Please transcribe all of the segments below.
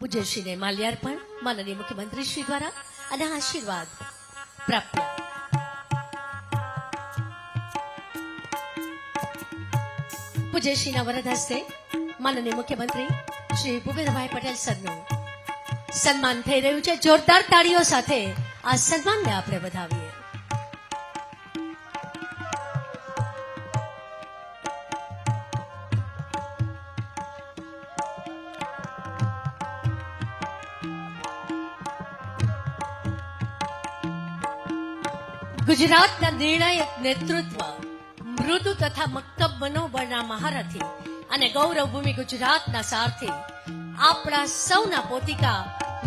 પૂજ્યશ્રીને માલ્યાર્પણ માનનીય મુખ્યમંત્રી શ્રી દ્વારા અને આશીર્વાદ પ્રાપ્ત. પૂજ્યશ્રીના વરદ હસ્તે માનનીય મુખ્યમંત્રી શ્રી ભૂપેન્દ્રભાઈ પટેલ સરનું સન્માન થઈ રહ્યું છે. જોરદાર તાળીઓ સાથે આ સન્માનને આપણે વધાવીએ. ગુજરાતના નિર્ણાયક નેતૃત્વ, મૃદુ તથા મક્કમ મનોબળના મહારથી અને ગૌરવભૂમિ ગુજરાતના સારથી આપણા સૌના પોતિકા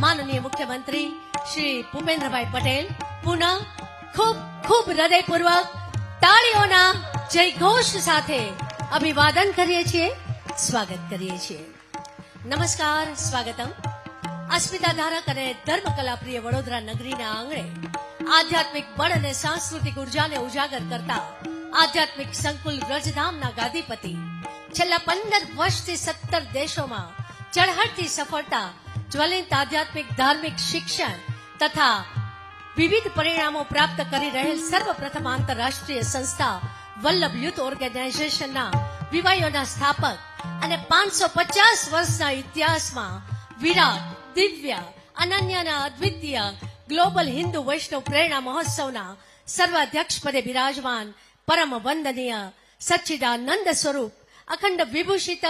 માનનીય મુખ્યમંત્રી શ્રી ભૂપેન્દ્રભાઈ પટેલ પુનઃ ખૂબ ખૂબ હૃદયપૂર્વક તાળીઓના જયઘોષ સાથે અભિવાદન કરીએ છીએ, સ્વાગત કરીએ છીએ. નમસ્કાર, સ્વાગતમ. અસ્મિતા ધારક અને ધર્મકલા પ્રિય વડોદરા નગરીના આંગણે આધ્યાત્મિક બળ અને સાંસ્કૃતિક ઉર્જાને ઉજાગર કરતા આધ્યાત્મિક સંકુલ વ્રજધામના ગાદીપતિ છેલ્લા 15 વર્ષથી 17 દેશોમાં ચળહળતી સફળતા, જ્વલંત આધ્યાત્મિક ધાર્મિક શિક્ષણ તથા વિવિધ પરિણામો પ્રાપ્ત કરી રહેલ સર્વપ્રથમ આંતરરાષ્ટ્રીય સંસ્થા વલ્લભ યુથ ઓર્ગેનાઇઝેશનના વિવાયોના સ્થાપક અને 550 વર્ષના ઇતિહાસમાં વિરાટ, દિવ્ય, અનન્ય અને અદ્વિતીય ગ્લોબલ હિન્દુ વૈષ્ણવ પ્રેરણા મહોત્સવના સર્વાધ્યક્ષ પદે બિરાજમાન પરમ વંદનીય સચ્ચિદાનંદ સ્વરૂપ અખંડ વિભૂષિત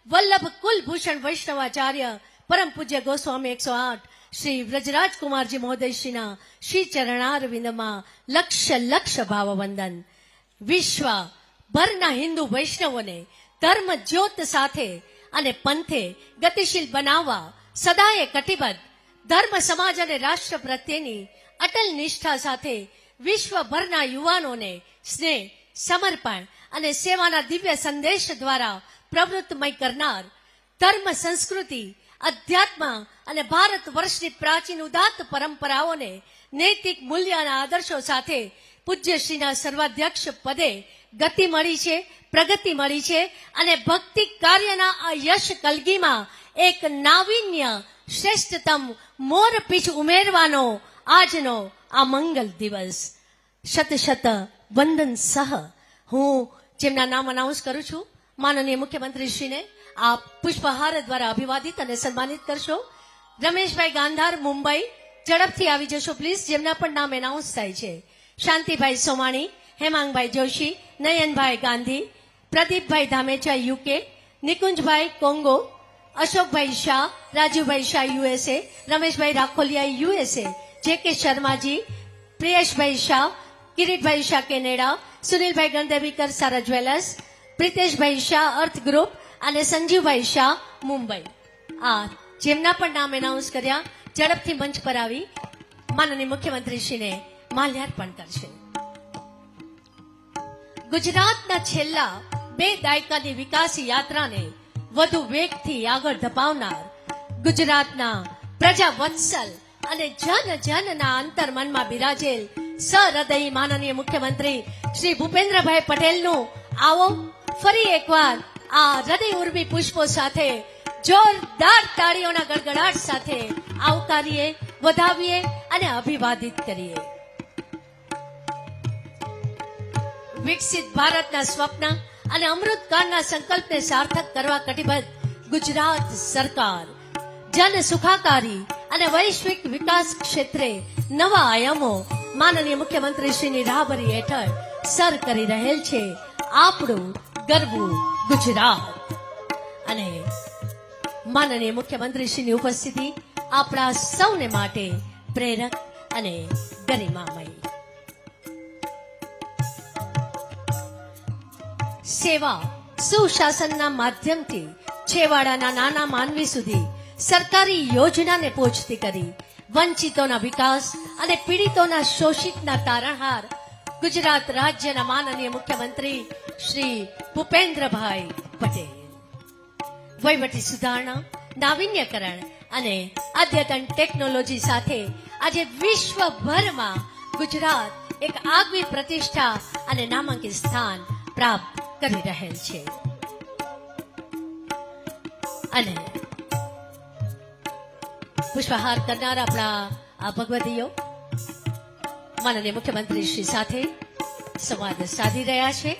વલ્લભ કુલભૂષણ વૈષ્ણવાચાર્ય પરમ પૂજ્ય ગોસ્વામી 108 શ્રી વ્રજરાજ કુમારજી મહોદયશ્રીના શ્રી ચરણારવિંદમાં લક્ષ ભાવવંદન. વિશ્વભરના હિન્દુ વૈષ્ણવોને ધર્મ જ્યોત સાથે અને પંથે ગતિશીલ બનાવવા સદાય કટિબદ્ધ, ધર્મ સમાજ અને રાષ્ટ્ર પ્રત્યેની અટલ નિષ્ઠા સાથે વિશ્વભરના યુવાનોને સ્નેહ, સમર્પણ અને સેવાના દિવ્ય સંદેશ દ્વારા પ્રવૃત્તમય કરનાર, ધર્મ, સંસ્કૃતિ, અધ્યાત્મ અને ભારત વર્ષની પ્રાચીન ઉદાત્ત પરંપરાઓને નૈતિક મૂલ્ય અને આદર્શો સાથે પૂજ્યશ્રીના સર્વાધ્યક્ષ પદે ગતિ મળી છે, પ્રગતિ મળી છે અને ભક્તિ કાર્યના આ યશ કલગીમાં એક નાવીન્ય, શ્રેષ્ઠતમ મોરપીંછ ઉમેરવાનો આજનો આ મંગલ દિવસ. શત વંદન સહ હું જેમના નામ અનાઉન્સ કરું છું, માનનીય મુખ્યમંત્રીશ્રીને આ પુષ્પહાર દ્વારા અભિવાદિત અને સન્માનિત કરશો. રમેશભાઈ ગાંધાર, મુંબઈ, ઝડપથી આવી જશો પ્લીઝ, જેમના પણ નામ એનાઉન્સ થાય છે. શાંતિભાઈ સોમાણી, હેમાંગભાઈ જોશી, નયનભાઈ ગાંધી, પ્રદીપભાઈ ધામેચા, યુકે, નિકુંજભાઈ કોંગો, અશોકભાઈ શાહ, રાજુભાઈ શાહ, યુએસએ, રમેશભાઈ રાખોલિયા, યુએસએ, જે કે શર્માજી, પ્રિયેશભાઈ શાહ, કિરીટભાઈ શાહ, કેનેડા, સુનિલભાઈ ગણદેવીકર, સારા જ્વેલર્સ, પ્રિતેશભાઈ શાહ, અર્થ ગ્રુપ અને સંજીવભાઈ શાહ, મુંબઈ. આ જેમના પણ નામ એનાઉન્સ કર્યા ઝડપથી મંચ પર આવી માનનીય મુખ્યમંત્રીશ્રીને માલ્યાર્પણ કરશે. ગુજરાતના છેલ્લા 2 દાયકાની વિકાસ યાત્રાને વધુ વેગથી આગળ ધપાવનાર, ગુજરાતના પ્રજા વત્સલ અને જનના અંતરમનમાં બિરાજેલ સહૃદયી માનનીય મુખ્યમંત્રી શ્રી ભૂપેન્દ્રભાઈ પટેલનું આવો ફરી એકવાર આ હૃદય ઉર્મી પુષ્પો સાથે જોરદાર તાળીઓના ગડગડાટ સાથે આવકારીએ, વધાવીએ અને અભિવાદિત કરીએ. વિકસિત ભારતના સ્વપ્ન અને અમૃતકાળના સંકલ્પને સાર્થક કરવા કટિબદ્ધ ગુજરાત સરકાર જન સુખાકારી અને વૈશ્વિક વિકાસ ક્ષેત્રે નવા આયામો માનનીય મુખ્યમંત્રી શ્રીની રાહબરી હેઠળ સર કરી રહેલ છે. આપણું ગરવું ગુજરાત. અને માનનીય મુખ્યમંત્રી શ્રીની ઉપસ્થિતિ આપણા સૌને માટે પ્રેરક અને ગરિમામય. સેવા, સુશાસનના માધ્યમથી છેવાડાના નાના માનવી સુધી સરકારી યોજનાને પહોંચતી કરી વંચિતોના વિકાસ અને પીડિતોના શોષિતના તારણહાર ગુજરાત રાજ્યના માનનીય મુખ્યમંત્રી શ્રી ભૂપેન્દ્રભાઈ પટેલ. વહીવટી સુધારણા, નાવીન્યકરણ અને અદ્યતન ટેકનોલોજી સાથે આજે વિશ્વભરમાં ગુજરાત એક આગવી પ્રતિષ્ઠા અને નામાંકિત સ્થાન પ્રાપ્ત કરી રહેલ છે. અને પુષ્પહાર કરનાર આપણા આ ભગવતીઓ માનનીય મુખ્યમંત્રી શ્રી સાથે સંવાદ સાધી રહ્યા છે.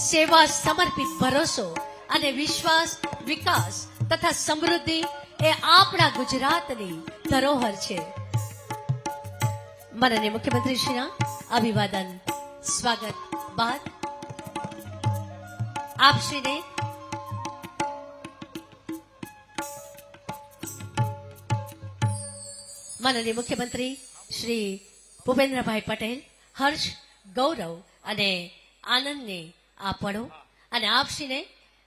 સેવા, સમર્પિત ભરોસો અને વિશ્વાસ, વિકાસ તથા સમૃદ્ધિ એ આપણા ગુજરાતની ધરોહર છે. માનનીય મુખ્યમંત્રી શ્રીના અભિવાદન સ્વાગત બાદ આપશ્રીને માનનીય મુખ્યમંત્રી શ્રી ભૂપેન્દ્રભાઈ પટેલ હર્ષ, ગૌરવ અને આનંદને આપણો અને આપશ્રીને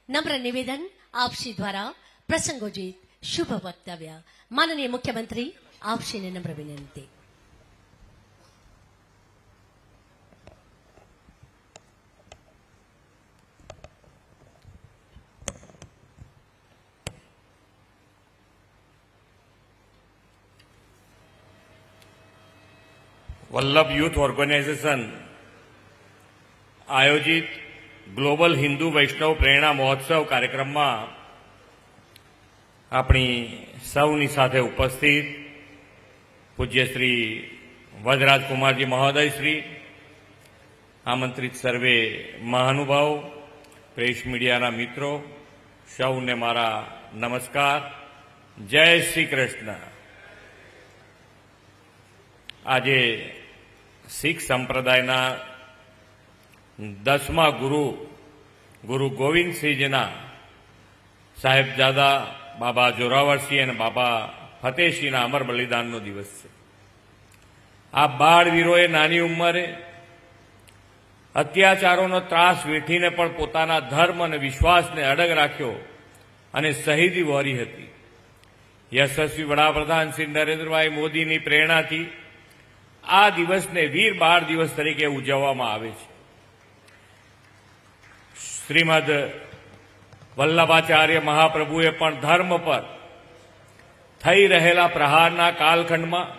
નમ્ર નિવેદન આપશ્રી દ્વારા પ્રસંગોજિત શુભ વક્તવ્ય. માનનીય મુખ્યમંત્રી, આપશ્રીને નમ્ર વિનંતી. વલ્લભ યુથ ઓર્ગેનાઇઝેશન આયોજિત ગ્લોબલ હિન્દુ વૈષ્ણવ પ્રેરણા મહોત્સવ કાર્યક્રમમાં આપણી સૌની સાથે ઉપસ્થિત પૂજ્ય શ્રી વજરાજકુમારજી મહોદય શ્રી, આમંત્રિત સર્વે મહાનુભાવો, પ્રેસ મીડિયાના મિત્રો, સૌને મારા નમસ્કાર. જય શ્રી કૃષ્ણ. આજે શીખ સંપ્રદાયના 10મા ગુરુ ગોવિંદસિંહજીના સાહેબજાદા બાબા જોરાવરસિંહ અને બાબા ફતેહસિંહના અમર બલિદાનનો દિવસ છે. આ બાળવીરોએ નાની ઉંમરે અત્યાચારોનો ત્રાસ વેઠીને પણ પોતાના ધર્મ અને વિશ્વાસને અડગ રાખ્યો અને શહીદી વહોરી હતી. યશસ્વી વડાપ્રધાન શ્રી નરેન્દ્રભાઈ મોદીની પ્રેરણાથી આ દિવસને વીર બાળ દિવસ તરીકે ઉજવવામાં આવે છે. શ્રીમદ વલ્લભાચાર્ય મહાપ્રભુએ પણ ધર્મ પર થઈ રહેલા પ્રહારના કાલખંડમાં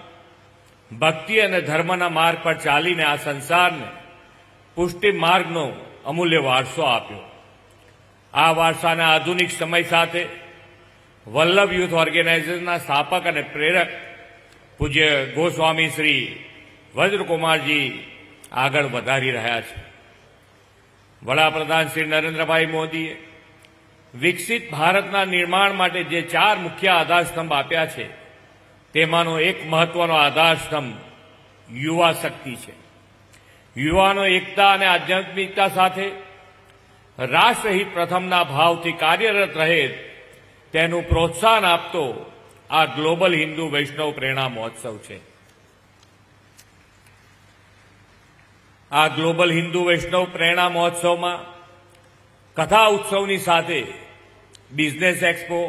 ભક્તિ અને ધર્મના માર્ગ પર ચાલીને આ સંસારને પુષ્ટિ માર્ગનો અમૂલ્ય વારસો આપ્યો. આ વારસાના આધુનિક સમય સાથે વલ્લભ યુથ ઓર્ગેનાઇઝેશનના સ્થાપક અને પ્રેરક પૂજ્ય ગોસ્વામી શ્રી વજ્રકુમારજી આગળ વધારી રહ્યા છે. વડાપ્રધાન શ્રી નરેન્દ્રભાઈ મોદીએ વિકસિત ભારતના નિર્માણ માટે જે 4 મુખ્ય આધારસ્તંભ આપ્યા છે તેમાંનો એક મહત્વનો આધારસ્તંભ યુવા શક્તિ છે. યુવાનો એકતા અને આધ્યાત્મિકતા સાથે રાષ્ટ્રહિત પ્રથમના ભાવથી કાર્યરત રહે તેનું પ્રોત્સાહન આપતો આ ગ્લોબલ હિન્દુ વૈષ્ણવ પ્રેરણા મહોત્સવ છે. આ ગ્લોબલ હિન્દુ વૈષ્ણવ પ્રેરણા મહોત્સવમાં કથા ઉત્સવની સાથે business expo,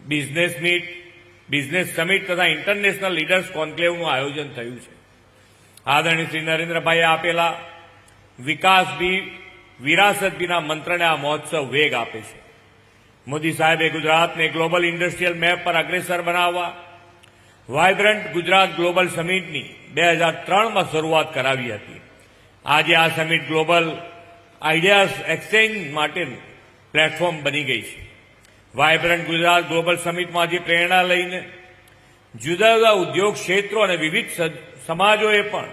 business meet, business summit તથા ઇન્ટરનેશનલ લીડર્સ કોન્ક્લેવનું આયોજન થયું છે. આદરણીય શ્રી નરેન્દ્રભાઈએ આપેલા વિકાસ બી વિરાસત બીના મંત્રને આ મહોત્સવ વેગ આપે છે. મોદી સાહેબે ગુજરાતને ગ્લોબલ ઇન્ડસ્ટ્રીયલ મેપ પર અગ્રેસર બનાવવા વાઇબ્રન્ટ ગુજરાત ગ્લોબલ સમિટની 2003માં શરૂઆત કરાવી હતી. આજે આ સમિટ ગ્લોબલ આઈડિયાઝ એક્સચેન્જ માટેનું પ્લેટફોર્મ બની ગઈ છે. વાઇબ્રન્ટ ગુજરાત ગ્લોબલ સમિટમાંથી પ્રેરણા લઈને જુદા જુદા ઉદ્યોગ ક્ષેત્રો અને વિવિધ સમાજોએ પણ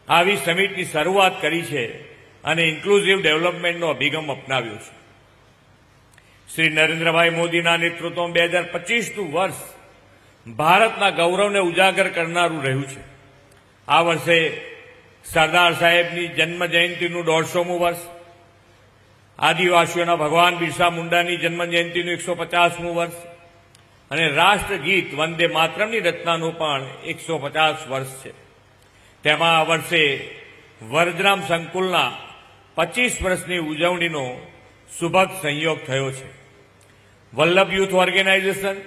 આવી સમિટની શરૂઆત કરી છે અને ઇન્ક્લુઝિવ ડેવલપમેન્ટનો અભિગમ અપનાવ્યો છે. શ્રી નરેન્દ્રભાઈ મોદીના નેતૃત્વમાં 2025નું વર્ષ ભારતના ગૌરવને ઉજાગર કરનારું રહ્યું છે. આ વર્ષે સરદાર સાહેબની જન્મ જયંતિનું 150મું વર્ષ, આદિવાસીઓના ભગવાન બિરસા મુંડાની જન્મ જયંતિનું 150મું વર્ષ અને રાષ્ટ્રગીત વંદે માતરમની રચનાનું પણ 150 વર્ષ છે. તેમાં આ વર્ષે વરદરામ સંકુલના 25 વર્ષની ઉજવણીનો સુભગ સંયોગ થયો છે. વલ્લભ યુથ ઓર્ગેનાઇઝેશન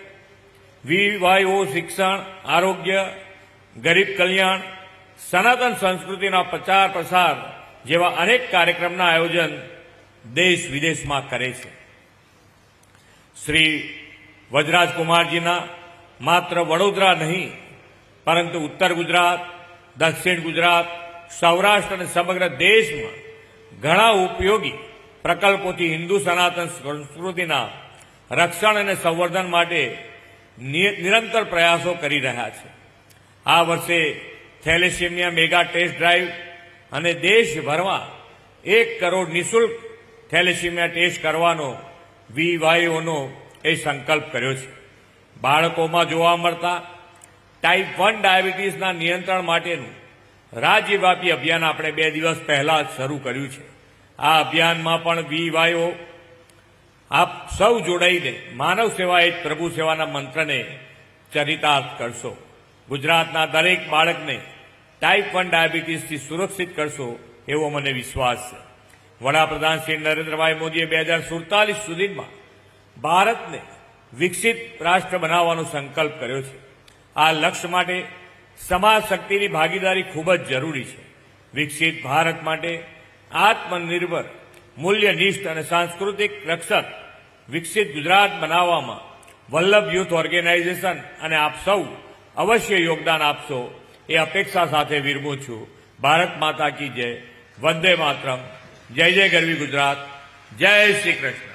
VYO શિક્ષણ, આરોગ્ય, ગરીબ કલ્યાણ, સનાતન સંસ્કૃતિના પ્રચાર પ્રસાર જેવા અનેક કાર્યક્રમના આયોજન દેશ વિદેશમાં કરે છે. શ્રી વજરાજકુમારજીના માત્ર વડોદરા નહીં પરંતુ ઉત્તર ગુજરાત, દક્ષિણ ગુજરાત, સૌરાષ્ટ્ર અને સમગ્ર દેશમાં ઘણા ઉપયોગી પ્રકલ્પોથી હિન્દુ સનાતન સંસ્કૃતિના રક્ષણ અને સંવર્ધન માટે નિરંતર પ્રયાસો કરી રહ્યા છે. આ વર્ષે થેલેસેમિયા મેગા ટેસ્ટ ડ્રાઈવ અને દેશભરમાં 1 કરોડ નિઃશુલ્ક થેલેસેમિયા ટેસ્ટ કરવાનો VYOનો એ સંકલ્પ કર્યો છે. બાળકોમાં જોવા મળતા ટાઈપ 1 ડાયાબિટીસના નિયંત્રણ માટેનું રાજ્યવ્યાપી અભિયાન આપણે 2 દિવસ પહેલા જ શરૂ કર્યું છે. આ અભિયાનમાં પણ VYO આપ સૌ જોડાઈને માનવ સેવા એ જ પ્રભુ સેવાના મંત્રને ચરિતાર્થ કરશો. ગુજરાતના દરેક બાળકને ટાઈપ 1 ડાયાબિટીસથી સુરક્ષિત કરશો એવો મને વિશ્વાસ છે. વડાપ્રધાન શ્રી નરેન્દ્રભાઈ મોદીએ 2047 સુધીમાં ભારતને વિકસિત રાષ્ટ્ર બનાવવાનો સંકલ્પ કર્યો છે. આ લક્ષ્ય માટે સમાજ શક્તિની ભાગીદારી ખૂબ જ જરૂરી છે. વિકસિત ભારત માટે આત્મનિર્ભર, મૂલ્યનિષ્ઠ અને સાંસ્કૃતિક રક્ષક વિકસિત ગુજરાત બનાવવામાં વલ્લભ યુથ ઓર્ગેનાઇઝેશન અને આપ સૌ અવશ્ય યોગદાન આપશો એ અપેક્ષા સાથે વિરમું છું. ભારત માતા કી જય. વંદે માતરમ. જય જય ગરવી ગુજરાત. જય શ્રી કૃષ્ણ.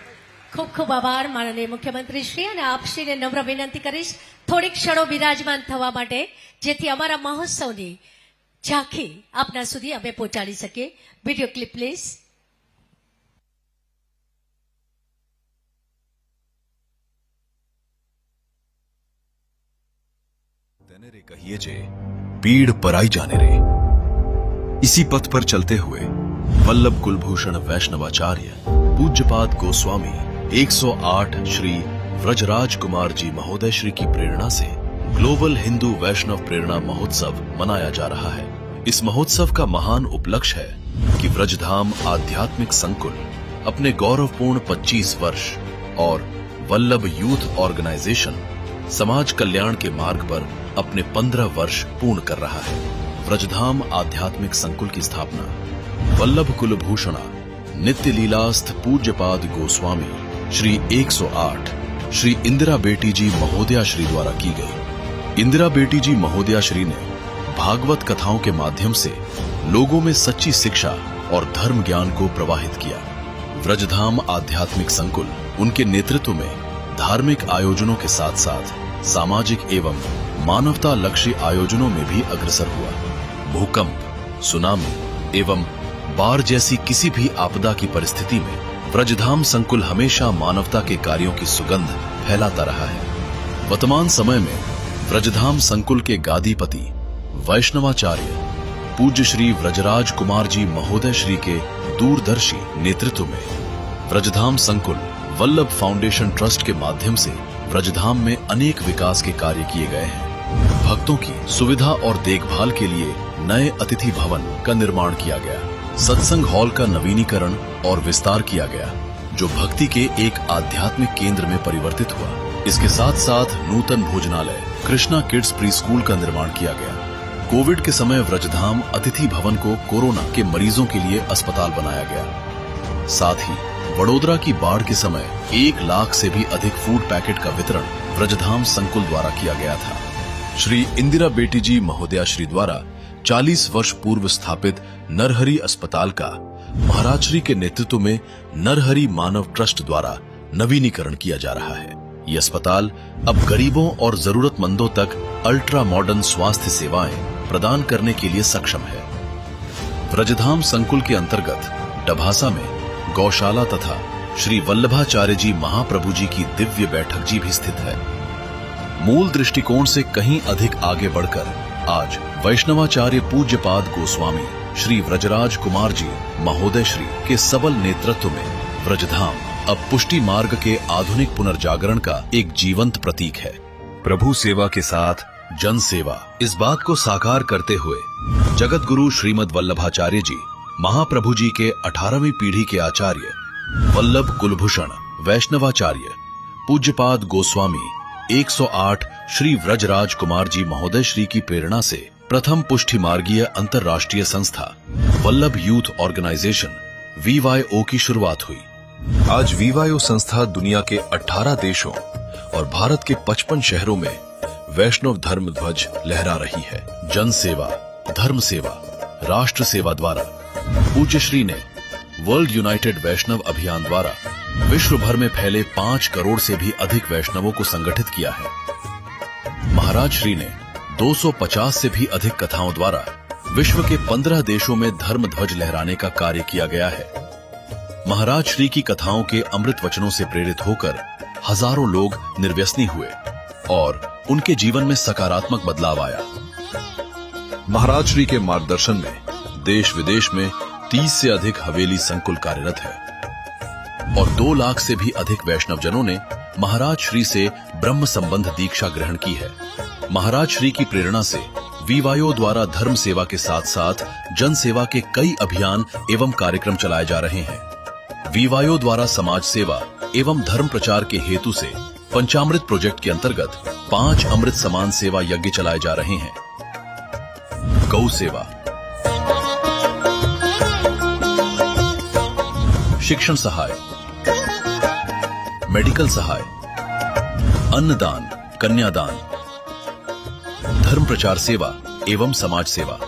ખૂબ ખૂબ આભાર માનનીય મુખ્યમંત્રી શ્રી. અને આપશ્રીને નમ્ર વિનંતી કરીશ થોડીક ક્ષણો બિરાજમાન થવા માટે, જેથી અમારા મહોત્સવની ઝાંખી આપના સુધી અમે પહોંચાડી શકીએ. Video clip please. તેને રે કહીએ છે પીड़ पराई जाने रे. इसी पथ पर चलते हुए वल्लभ कुलभूषण वैष्णवाचार्य पूज्यपाद गोस्वामी 108 श्री व्रजराज कुमार जी महोदय श्री की प्रेरणा से ग्लोबल हिंदू वैष्णव प्रेरणा महोत्सव मनाया जा रहा है. इस महोत्सव का महान उपलक्ष्य है कि व्रजधाम आध्यात्मिक संकुल अपने गौरवपूर्ण 25 वर्ष और वल्लभ यूथ ऑर्गेनाइजेशन समाज कल्याण के मार्ग पर अपने 15 वर्ष पूर्ण कर रहा है. व्रजधाम आध्यात्मिक संकुल की स्थापना वल्लभ कुलभूषणा नित्य लीलास्थ पूज्यपाद गोस्वामी श्री 108 श्री इंदिरा बेटी जी महोदया श्री द्वारा की गई. इंदिरा बेटी जी महोदया श्री ने भागवत कथाओं के माध्यम से लोगों में सच्ची शिक्षा और धर्म ज्ञान को प्रवाहित किया. व्रजधाम आध्यात्मिक संकुल उनके नेतृत्व में धार्मिक आयोजनों के साथ साथ सामाजिक एवं मानवता लक्ष्य आयोजनों में भी अग्रसर हुआ. भूकंप, सुनामी एवं बाढ़ जैसी किसी भी आपदा की परिस्थिति में व्रजधाम संकुल हमेशा मानवता के कार्यों की सुगंध फैलाता रहा है. वर्तमान समय में व्रजधाम संकुल के गादीपति वैष्णवाचार्य पूज्य श्री व्रजराज कुमार जी महोदय श्री के दूरदर्शी नेतृत्व में व्रजधाम संकुल वल्लभ फाउंडेशन ट्रस्ट के माध्यम से व्रजधाम में अनेक विकास के कार्य किए गए हैं. भक्तों की सुविधा और देखभाल के लिए नए अतिथि भवन का निर्माण किया गया. सत्संग हॉल का नवीनीकरण और विस्तार किया गया, जो भक्ति के एक आध्यात्मिक केंद्र में परिवर्तित हुआ. इसके साथ साथ नूतन भोजनालय कृष्णा किड्स प्री स्कूल का निर्माण किया गया. कोविड के समय व्रजधाम अतिथि भवन को कोरोना के मरीजों के लिए अस्पताल बनाया गया. साथ ही वडोदरा की बाढ़ के समय 1 लाख से भी अधिक फूड पैकेट का वितरण व्रजधाम संकुल द्वारा किया गया था. श्री इंदिरा बेटी जी महोदया श्री द्वारा 40 वर्ष पूर्व स्थापित नरहरि अस्पताल का महाराज श्री के नेतृत्व में नरहरि मानव ट्रस्ट द्वारा नवीनीकरण किया जा रहा है. ये अस्पताल अब गरीबों और जरूरतमंदों तक अल्ट्रा मॉडर्न स्वास्थ्य सेवाएं प्रदान करने के लिए सक्षम है. व्रजधाम संकुल के अंतर्गत डभासा में गौशाला तथा श्री वल्लभाचार्य जी महाप्रभु जी की दिव्य बैठक जी भी स्थित है. मूल दृष्टिकोण से कहीं अधिक आगे बढ़कर आज वैष्णवाचार्य पूज्यपाद गोस्वामी श्री व्रजराज कुमार जी महोदय श्री के सबल नेतृत्व में व्रजधाम अब पुष्टि मार्ग के आधुनिक पुनर्जागरण का एक जीवंत प्रतीक है. प्रभु सेवा के साथ जन सेवा, इस बात को साकार करते हुए जगत गुरु श्रीमद वल्लभाचार्य जी महाप्रभु जी के 18वीं पीढ़ी के आचार्य वल्लभ कुलभूषण वैष्णवाचार्य पूज्यपाद गोस्वामी 108 श्री व्रजराज कुमार जी महोदय श्री की प्रेरणा से प्रथम पुष्टि मार्गीय अंतर्राष्ट्रीय संस्था वल्लभ यूथ ऑर्गेनाइजेशन VYO की शुरुआत हुई. आज VYO संस्था दुनिया के 18 देशों और भारत के 55 शहरों में वैष्णव धर्म ध्वज लहरा रही है. जन सेवा, धर्म सेवा, राष्ट्र सेवा द्वारा पूज्य श्री ने वर्ल्ड यूनाइटेड वैष्णव अभियान द्वारा विश्व भर में फैले 5 करोड़ से भी अधिक वैष्णवों को संगठित किया है। महाराज श्री ने 250 से भी अधिक कथाओं द्वारा विश्व के 15 देशों में धर्म ध्वज लहराने का कार्य किया गया है। महाराज श्री की कथाओं के अमृत वचनों से प्रेरित होकर हजारों लोग निर्व्यसनी हुए और उनके जीवन में सकारात्मक बदलाव आया। महाराज श्री के मार्गदर्शन में देश विदेश में 30 से अधिक हवेली संकुल कार्यरत है और 2 लाख से भी अधिक वैष्णव जनों ने महाराज श्री से ब्रह्म संबंध दीक्षा ग्रहण की है। महाराज श्री की प्रेरणा से वीवायो द्वारा धर्म सेवा के साथ साथ जन सेवा के कई अभियान एवं कार्यक्रम चलाए जा रहे हैं। वीवायो द्वारा समाज सेवा एवं धर्म प्रचार के हेतु से पंचामृत प्रोजेक्ट के अंतर्गत 5 अमृत समान सेवा यज्ञ चलाए जा रहे हैं। गौ सेवा, शिक्षण सहाय, मेडिकल सहाय, अन्नदान, कन्यादान, धर्म प्रचार सेवा एवं समाज सेवा।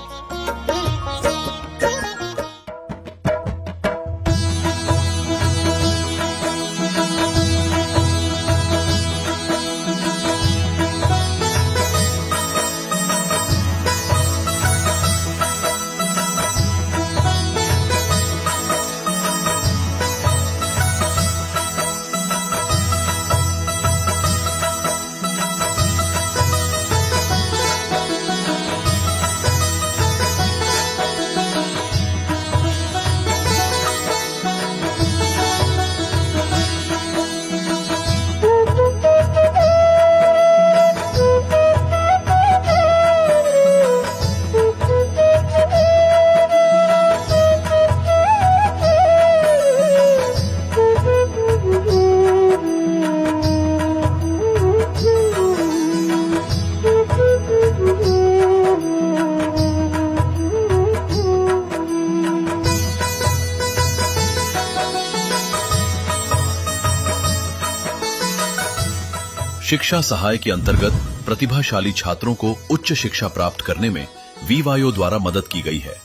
शिक्षा सहाय के अंतर्गत प्रतिभाशाली छात्रों को उच्च शिक्षा प्राप्त करने में वीवायो द्वारा मदद की गई है।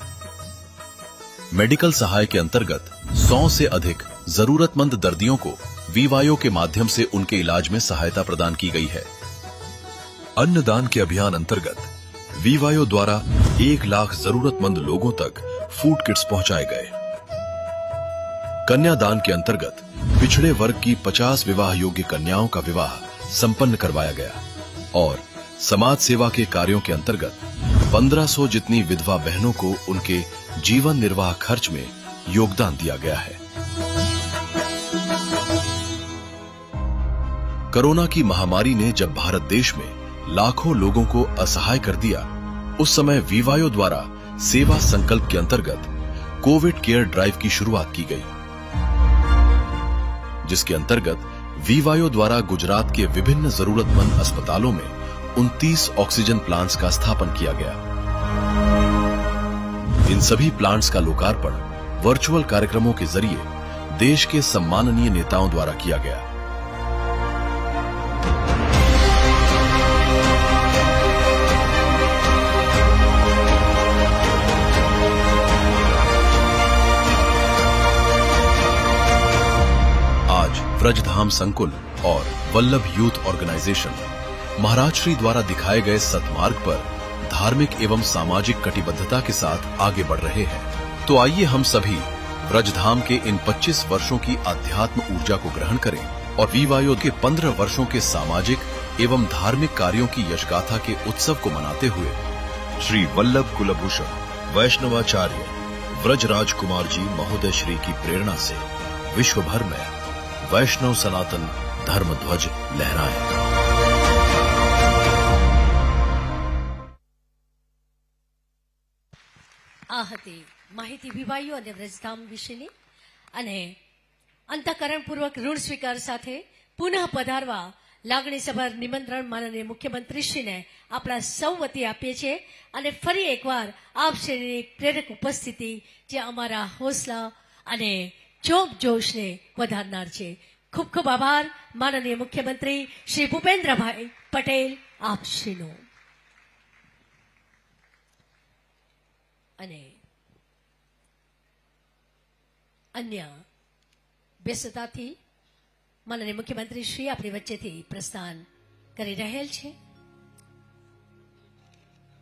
मेडिकल सहाय के अंतर्गत 100 से अधिक जरूरतमंद दर्दियों को वीवायो के माध्यम से उनके इलाज में सहायता प्रदान की गई है। अन्नदान के अभियान अंतर्गत वीवायो द्वारा 1 लाख जरूरतमंद लोगों तक फूड किट्स पहुंचाए गए। कन्यादान के अंतर्गत पिछड़े वर्ग की 50 विवाह योग्य कन्याओं का विवाह संपन्न करवाया गया और समाज सेवा के कार्यों के अंतर्गत 1500 जितनी विधवा बहनों को उनके जीवन निर्वाह खर्च में योगदान दिया गया है। कोरोना की महामारी ने जब भारत देश में लाखों लोगों को असहाय कर दिया, उस समय वीवायो द्वारा सेवा संकल्प के अंतर्गत कोविड केयर ड्राइव की शुरुआत की गई, जिसके अंतर्गत वीवायो द्वारा गुजरात के विभिन्न जरूरतमंद अस्पतालों में 29 ऑक्सीजन प्लांट्स का स्थापन किया गया। इन सभी प्लांट्स का लोकार्पण वर्चुअल कार्यक्रमों के जरिए देश के सम्माननीय नेताओं द्वारा किया गया। ब्रजधाम संकुल और वल्लभ यूथ ऑर्गेनाइजेशन महाराज श्री द्वारा दिखाए गए सतमार्ग पर धार्मिक एवं सामाजिक कटिबद्धता के साथ आगे बढ़ रहे हैं। तो आइए हम सभी ब्रजधाम के इन 25 वर्षों की आध्यात्म ऊर्जा को ग्रहण करें और वीवायो के 15 वर्षों के सामाजिक एवं धार्मिक कार्यों की यशगाथा के उत्सव को मनाते हुए श्री वल्लभ कुलभूषण वैष्णवाचार्य व्रजराज कुमार जी महोदय श्री की प्रेरणा से विश्व भर में वैष्णव सनातन धर्म ध्वज लहराए। આ હતી માહિતી વિવાયો અને વ્રજધામ વિશેની અને અંતઃકરણપૂર્વક ઋણ સ્વીકાર સાથે પુનઃ પધારવા લાગણીસભર નિમંત્રણ માનનીય મુખ્યમંત્રીશ્રીને આપણા સૌ વતી આપીએ છીએ અને ફરી એકવાર આપ શ્રીની પ્રેરક ઉપસ્થિતિ જે અમારા હોસલા અને જોમ જોશને વધારનાર છે। ખૂબ ખૂબ આભાર માનનીય મુખ્યમંત્રી શ્રી ભૂપેન્દ્રભાઈ પટેલ આપ શ્રીનો। અને અન્ય વ્યસ્તતાથી માનનીય મુખ્યમંત્રી શ્રી આપણી વચ્ચેથી પ્રસ્થાન કરી રહેલ છે.